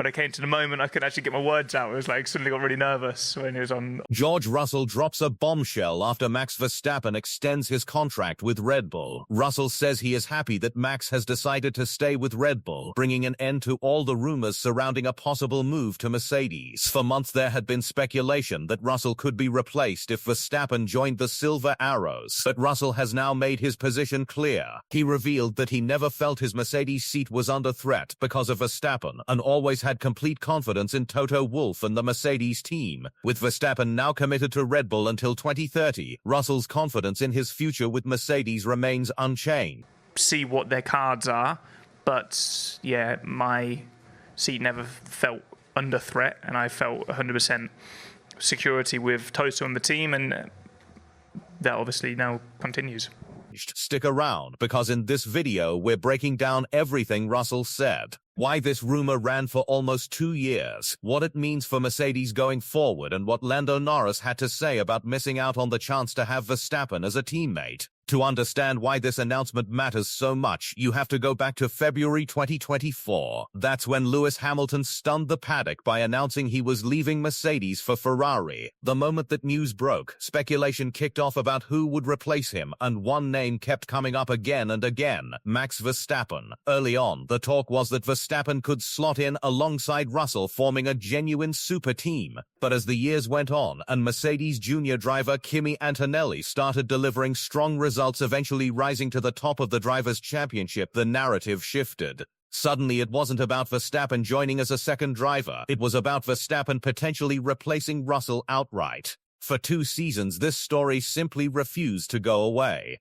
when it came to the moment, I couldn't actually get my words out. It was like suddenly got really nervous when he was on. George Russell drops a bombshell after Max Verstappen extends his contract with Red Bull. Russell says he is happy that Max has decided to stay with Red Bull, bringing an end to all the rumors surrounding a possible move to Mercedes. For months there had been speculation that Russell could be replaced if Verstappen joined the Silver Arrows, but Russell has now made his position clear. He revealed that he never felt his Mercedes seat was under threat because of Verstappen, and always had complete confidence in Toto Wolff and the Mercedes team. With Verstappen now committed to Red Bull until 2030, Russell's confidence in his future with Mercedes remains unchanged. See what their cards are, but yeah, my seat never felt under threat, and I felt 100% security with Toto and the team, and that obviously now continues. Stick around, because in this video we're breaking down everything Russell said. Why this rumor ran for almost 2 years, what it means for Mercedes going forward, and what Lando Norris had to say about missing out on the chance to have Verstappen as a teammate. To understand why this announcement matters so much, you have to go back to February 2024. That's when Lewis Hamilton stunned the paddock by announcing he was leaving Mercedes for Ferrari. The moment that news broke, speculation kicked off about who would replace him, and one name kept coming up again and again: Max Verstappen. Early on, the talk was that Verstappen could slot in alongside Russell, forming a genuine super team. But as the years went on, and Mercedes junior driver Kimi Antonelli started delivering strong results, eventually rising to the top of the Drivers' Championship, the narrative shifted. Suddenly it wasn't about Verstappen joining as a second driver, it was about Verstappen potentially replacing Russell outright. For 2 seasons this story simply refused to go away.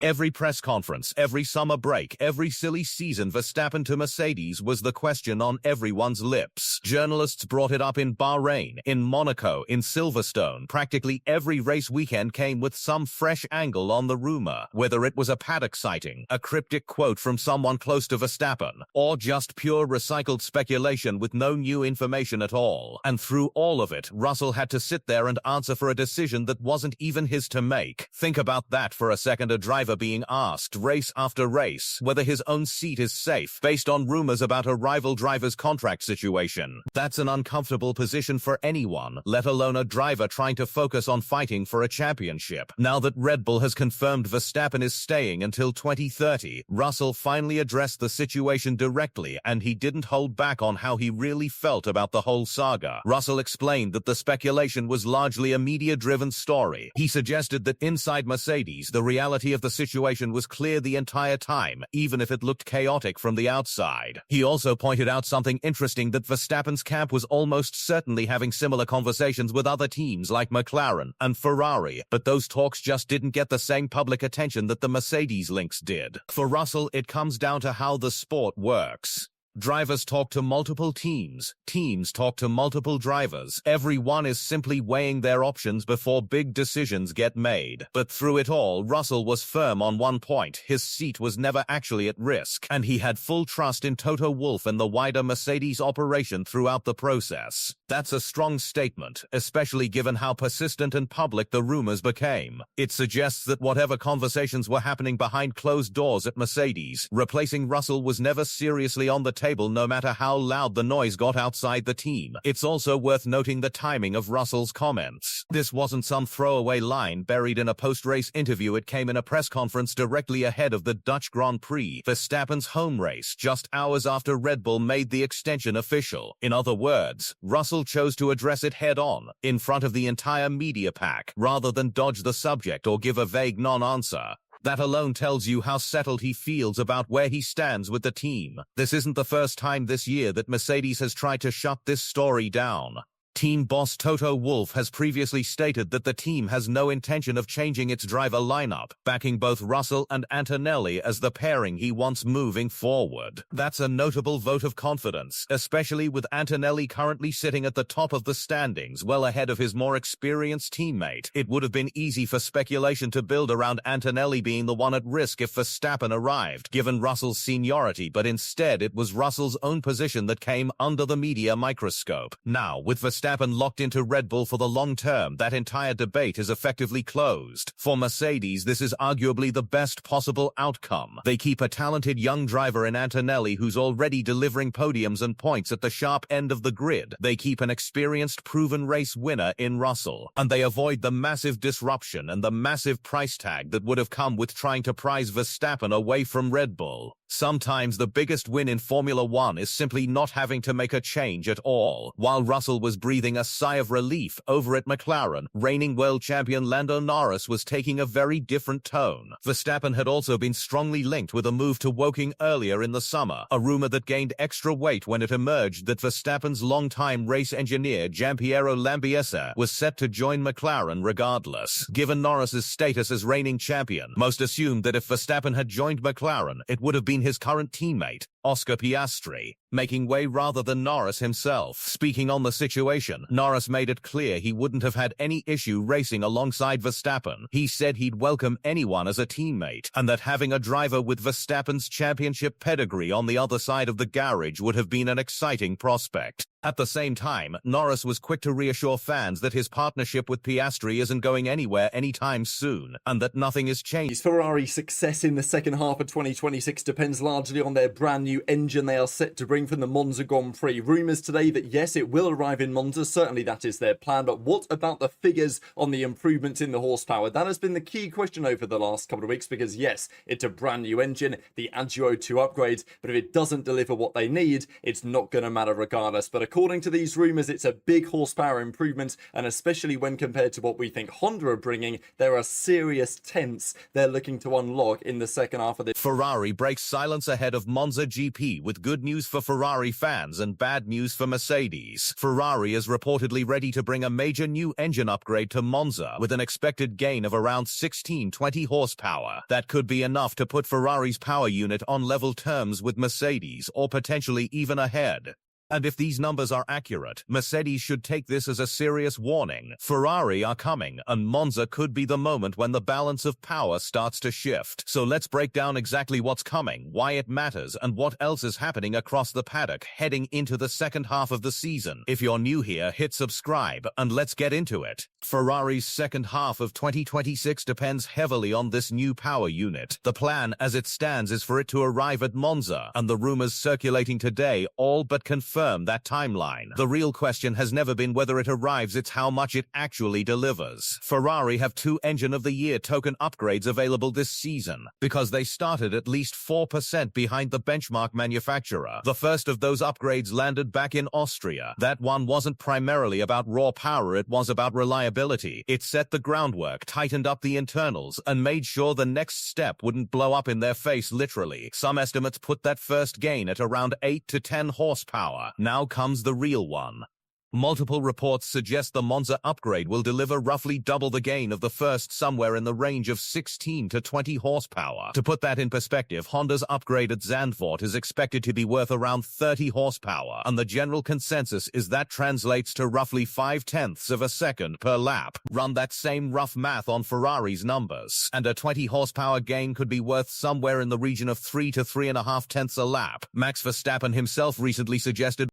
Every press conference, every summer break, every silly season, Verstappen to Mercedes was the question on everyone's lips. Journalists brought it up in Bahrain, in Monaco, in Silverstone. Practically every race weekend came with some fresh angle on the rumor, whether it was a paddock sighting, a cryptic quote from someone close to Verstappen, or just pure recycled speculation with no new information at all. And through all of it, Russell had to sit there and answer for a decision that wasn't even his to make. Think about that for a second. A driver being asked, race after race, whether his own seat is safe, based on rumors about a rival driver's contract situation. That's an uncomfortable position for anyone, let alone a driver trying to focus on fighting for a championship. Now that Red Bull has confirmed Verstappen is staying until 2030, Russell finally addressed the situation directly, and he didn't hold back on how he really felt about the whole saga. Russell explained that the speculation was largely a media-driven story. He suggested that inside Mercedes, the reality of the situation was clear the entire time, even if it looked chaotic from the outside. He also pointed out something interesting, that Verstappen's camp was almost certainly having similar conversations with other teams like McLaren and Ferrari, but those talks just didn't get the same public attention that the Mercedes links did. For Russell, it comes down to how the sport works. Drivers talk to multiple teams, teams talk to multiple drivers. Everyone is simply weighing their options before big decisions get made. But through it all, Russell was firm on one point: his seat was never actually at risk, and he had full trust in Toto Wolff and the wider Mercedes operation throughout the process. That's a strong statement, especially given how persistent and public the rumors became. It suggests that whatever conversations were happening behind closed doors at Mercedes, replacing Russell was never seriously on the table, no matter how loud the noise got outside the team. It's also worth noting the timing of Russell's comments. This wasn't some throwaway line buried in a post-race interview. It came in a press conference directly ahead of the Dutch Grand Prix, Verstappen's home race, just hours after Red Bull made the extension official. In other words, Russell chose to address it head-on, in front of the entire media pack, rather than dodge the subject or give a vague non-answer. That alone tells you how settled he feels about where he stands with the team. This isn't the first time this year that Mercedes has tried to shut this story down. Team boss Toto Wolff has previously stated that the team has no intention of changing its driver lineup, backing both Russell and Antonelli as the pairing he wants moving forward. That's a notable vote of confidence, especially with Antonelli currently sitting at the top of the standings, well ahead of his more experienced teammate. It would have been easy for speculation to build around Antonelli being the one at risk if Verstappen arrived, given Russell's seniority, but instead it was Russell's own position that came under the media microscope. Now, with Verstappen Verstappen locked into Red Bull for the long term, that entire debate is effectively closed. For Mercedes, this is arguably the best possible outcome. They keep a talented young driver in Antonelli who's already delivering podiums and points at the sharp end of the grid. They keep an experienced, proven race winner in Russell. And they avoid the massive disruption and the massive price tag that would have come with trying to prize Verstappen away from Red Bull. Sometimes the biggest win in Formula One is simply not having to make a change at all. While Russell was breathing a sigh of relief over at McLaren, reigning world champion Lando Norris was taking a very different tone. Verstappen had also been strongly linked with a move to Woking earlier in the summer, a rumor that gained extra weight when it emerged that Verstappen's longtime race engineer Giampiero Lambiase was set to join McLaren regardless. Given Norris's status as reigning champion, most assumed that if Verstappen had joined McLaren, it would have been his current teammate, Oscar Piastri, making way rather than Norris himself. Speaking on the situation, Norris made it clear he wouldn't have had any issue racing alongside Verstappen. He said he'd welcome anyone as a teammate, and that having a driver with Verstappen's championship pedigree on the other side of the garage would have been an exciting prospect. At the same time, Norris was quick to reassure fans that his partnership with Piastri isn't going anywhere anytime soon, and that nothing is changed. Ferrari's success in the second half of 2026 depends largely on their brand new engine they are set to bring from the Monza Grand Prix. Rumours today that yes, it will arrive in Monza, certainly that is their plan, but what about the figures on the improvements in the horsepower? That has been the key question over the last couple of weeks, because yes, it's a brand new engine, the Agio 2 upgrades, but if it doesn't deliver what they need, it's not going to matter regardless. But according to these rumours, it's a big horsepower improvement, and especially when compared to what we think Honda are bringing, there are serious tenths they're looking to unlock in the second half of the... Ferrari breaks silence ahead of Monza GP with good news for Ferrari fans and bad news for Mercedes. Ferrari is reportedly ready to bring a major new engine upgrade to Monza with an expected gain of around 16-20 horsepower. That could be enough to put Ferrari's power unit on level terms with Mercedes, or potentially even ahead. And if these numbers are accurate, Mercedes should take this as a serious warning. Ferrari are coming, and Monza could be the moment when the balance of power starts to shift. So let's break down exactly what's coming, why it matters, and what else is happening across the paddock heading into the second half of the season. If you're new here, hit subscribe, and let's get into it. Ferrari's second half of 2026 depends heavily on this new power unit. The plan as it stands is for it to arrive at Monza, and the rumors circulating today all but confirm that timeline. The real question has never been whether it arrives, it's how much it actually delivers. Ferrari have 2 Engine of the Year token upgrades available this season, because they started at least 4% behind the benchmark manufacturer. The first of those upgrades landed back in Austria. That one wasn't primarily about raw power, it was about reliability. It set the groundwork, tightened up the internals, and made sure the next step wouldn't blow up in their face literally. Some estimates put that first gain at around 8 to 10 horsepower. Now comes the real one. Multiple reports suggest the Monza upgrade will deliver roughly double the gain of the first, somewhere in the range of 16 to 20 horsepower. To put that in perspective, Honda's upgrade at Zandvoort is expected to be worth around 30 horsepower, and the general consensus is that translates to roughly 0.5 of a second per lap. Run that same rough math on Ferrari's numbers, and a 20 horsepower gain could be worth somewhere in the region of 3 to 3.5 tenths a lap. Max Verstappen himself recently suggested